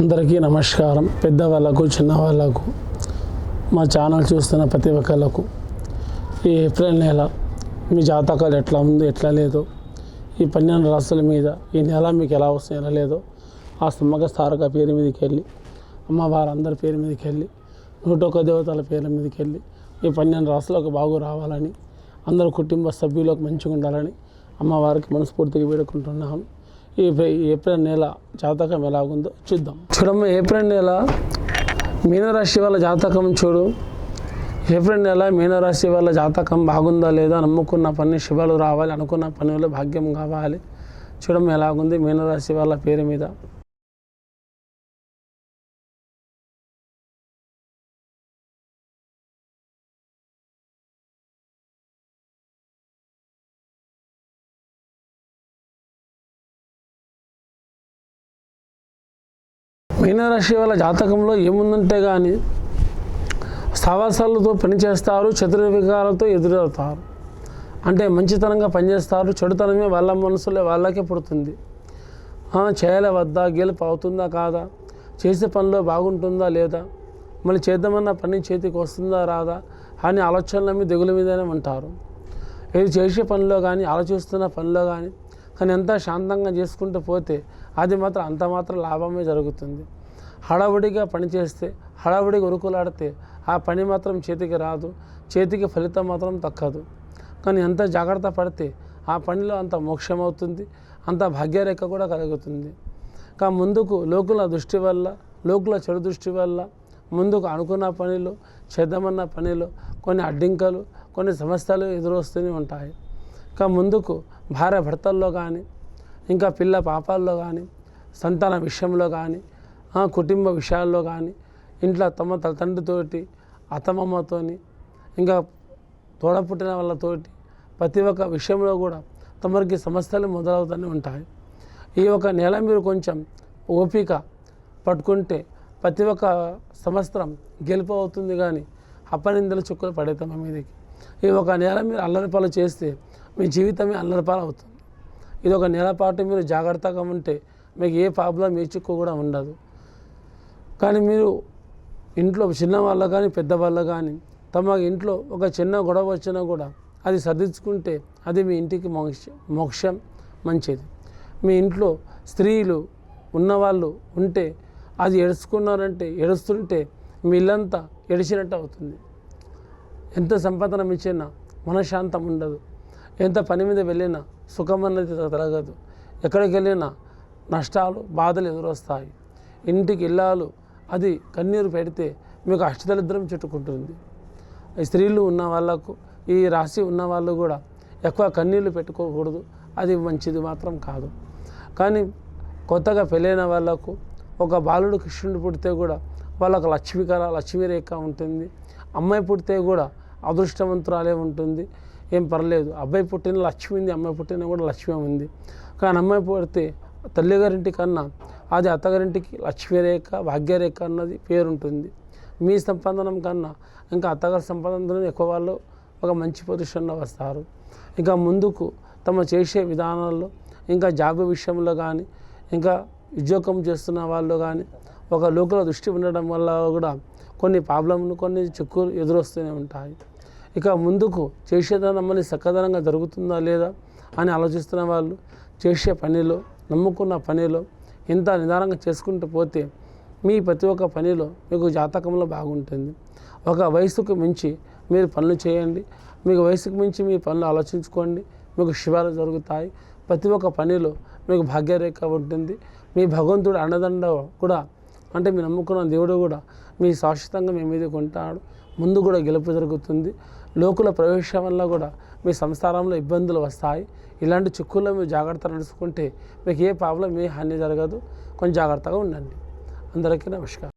అందరికీ నమస్కారం. పెద్దవాళ్ళకు చిన్నవాళ్ళకు మా ఛానల్ చూస్తున్న ప్రతి ఒక్కళ్ళకు ఈ ఏప్రిల్ నెల మీ జాతకాలు ఎట్లా ఉందో ఎట్లా లేదో, ఈ 12 రాసుల మీద ఈ నెల మీకు ఎలా వస్తుందో ఎలా లేదో ఆ సమ్మక తారక పేరు మీదకి వెళ్ళి, అమ్మవారందరి పేరు మీదకి వెళ్ళి, 101 దేవతల పేర్ల మీదకి వెళ్ళి ఈ 12 రాసులకు బాగు రావాలని, అందరూ కుటుంబ సభ్యులకు మంచిగా ఉండాలని అమ్మవారికి మనస్ఫూర్తిగా వేడుకుంటున్నాను. ఈ ఏప్రిల్ నెల జాతకం ఎలాగుందో చూద్దాం. చూడమ్మ, ఏప్రిల్ నెల మీనరాశి వాళ్ళ జాతకం చూడు. ఏప్రిల్ నెల మీనరాశి వాళ్ళ జాతకం బాగుందా లేదా, నమ్ముకున్న పని శుభాలు రావాలి, అనుకున్న పనులు భాగ్యం కావాలి. చూడమ్మ ఎలాగుంది మీనరాశి వాళ్ళ పేరు మీద. మీనరాశి వాళ్ళ జాతకంలో ఏముందంటే కానీ సావాసాలతో పనిచేస్తారు, చతుర్వికారాలతో ఎదురవుతారు. అంటే మంచితనంగా పనిచేస్తారు, చెడుతనమే వాళ్ళ మనసులో వాళ్ళకే పుడుతుంది. చేయాల వద్దా, గెలుపు అవుతుందా కాదా, చేసే పనిలో బాగుంటుందా లేదా, మళ్ళీ చేద్దామన్న పని చేతికి వస్తుందా రాదా అని ఆలోచనల మీద దిగుల మీదనే ఉంటారు. ఏది చేసే పనిలో కానీ ఆలోచిస్తున్న పనిలో కానీ ఎంత శాంతంగా చేసుకుంటూ పోతే అది మాత్రం అంత మాత్రం లాభమే జరుగుతుంది. హడావుడిగా పనిచేస్తే, హడావుడిగా ఉరుకులాడితే ఆ పని మాత్రం చేతికి రాదు, చేతికి ఫలితం మాత్రం దక్కదు. కానీ ఎంత జాగ్రత్త పడితే ఆ పనిలో అంత మోక్షం అవుతుంది, అంత భాగ్యరేఖ కూడా కలుగుతుంది. కానీ ముందుకు లోకుల దృష్టి వల్ల, లోకుల చెడు దృష్టి వల్ల ముందుకు అనుకున్న పనిలో, చేద్దామన్న పనిలో కొన్ని అడ్డంకులు, కొన్ని సమస్యలు ఎదురొస్తూనే ఉంటాయి. కానీ ముందుకు భార్య భర్తల్లో కానీ, ఇంకా పిల్ల పాపాల్లో కానీ, సంతాన విషయంలో కానీ, కుటుంబ విషయాల్లో కానీ, ఇంట్లో తమ తండ్రితోటి, అత్తమ్మతోని, ఇంకా తోడపుట్టిన వాళ్ళతోటి ప్రతి ఒక్క విషయంలో కూడా తమరికి సమస్యలు మొదలవుతూనే ఉంటాయి. ఈ ఒక నెల మీరు కొంచెం ఓపిక పట్టుకుంటే ప్రతి ఒక్క సంవత్సరం గెలుపు అవుతుంది. కానీ అపనిందలు చుక్కలు పడే తమ మీదకి ఈ ఒక నెల మీరు అల్లరిపాలు చేస్తే మీ జీవితమే అల్లరిపాలు అవుతుంది. ఇది ఒక నెల పాటు మీరు జాగ్రత్తగా ఉంటే మీకు ఏ ప్రాబ్లం ఏ చిక్కు కూడా ఉండదు. కానీ మీరు ఇంట్లో చిన్నవాళ్ళు కానీ పెద్దవాళ్ళు కానీ తమ ఇంట్లో ఒక చిన్న గొడవ వచ్చినా కూడా అది సర్దించుకుంటే అది మీ ఇంటికి మోక్షం మంచిది. మీ ఇంట్లో స్త్రీలు ఉన్నవాళ్ళు ఉంటే అది ఏడుస్తుంటే మీ ఇల్లంతా ఎడిచినట్టు అవుతుంది. ఎంత సంపాదన ఇచ్చినా మనశ్శాంతం ఉండదు, ఎంత పని మీద వెళ్ళినా సుఖం అన్నది తరగదు, ఎక్కడికి వెళ్ళినా నష్టాలు బాధలు ఎదురొస్తాయి. ఇంటికి ఇల్లాలు అది కన్నీరు పెడితే మీకు అష్టదరిద్రం చుట్టుకుంటుంది. స్త్రీలు ఉన్న వాళ్ళకు, ఈ రాశి ఉన్న వాళ్ళు కూడా ఎక్కువ కన్నీళ్ళు పెట్టుకోకూడదు, అది మంచిది మాత్రం కాదు. కానీ కొత్తగా పెళ్ళైన వాళ్ళకు ఒక బాలుడు కృష్ణుడు పుడితే కూడా వాళ్ళకు లక్ష్మీ రేఖ ఉంటుంది. అమ్మాయి పుడితే కూడా అదృష్టవంతురాలే ఉంటుంది, ఏం పర్లేదు. అబ్బాయి పుట్టిన లక్ష్మి ఉంది, అమ్మాయి పుట్టిన కూడా లక్ష్మి ఉంది. కానీ అమ్మాయి పుడితే తల్లిగారింటి కన్నా అది అత్తగారింటికి లక్ష్మీరేఖ, భాగ్యరేఖ అన్నది పేరుంటుంది. మీ సంపాదనం కన్నా ఇంకా అత్తగారి సంపాదనలో ఎక్కువ వాళ్ళు ఒక మంచి పొజిషన్లో వస్తారు. ఇంకా ముందుకు తమ చేసే విధానాల్లో, ఇంకా జాబ్ విషయంలో కానీ, ఇంకా ఉద్యోగం చేస్తున్న వాళ్ళు కానీ ఒక లోకల దృష్టి ఉండడం వల్ల కూడా కొన్ని ప్రాబ్లంలు, కొన్ని చిక్కులు ఎదురొస్తూనే ఉంటాయి. ఇక ముందుకు చేసేదనం మళ్ళీ చక్కదనంగా జరుగుతుందా లేదా అని ఆలోచిస్తున్న వాళ్ళు చేసే పనిలో, నమ్ముకున్న పనిలో ఇంత నిదానంగా చేసుకుంటూ పోతే మీ ప్రతి ఒక్క పనిలో మీకు జాతకంలో బాగుంటుంది. ఒక వయసుకు మించి మీరు పనులు చేయండి, మీకు వయసుకు మించి మీ పనులు ఆలోచించుకోండి, మీకు శుభాలు జరుగుతాయి. ప్రతి ఒక్క పనిలో మీకు భాగ్యరేఖ ఉంటుంది. మీ భగవంతుడు అండదండ కూడా, అంటే మీరు నమ్ముకున్న దేవుడు కూడా మీ శాశ్వతంగా మీ మీద కొంటాడు. ముందు కూడా గెలుపు జరుగుతుంది. లోకుల ప్రవేశం వల్ల కూడా మీ సంసారంలో ఇబ్బందులు వస్తాయి. ఇలాంటి చిక్కుల్లో మీరు జాగ్రత్త నడుచుకుంటే మీకు ఏ ప్రాబ్లం, ఏ హాని జరగదు. కొంచెం జాగ్రత్తగా ఉండండి. అందరికీ నమస్కారం.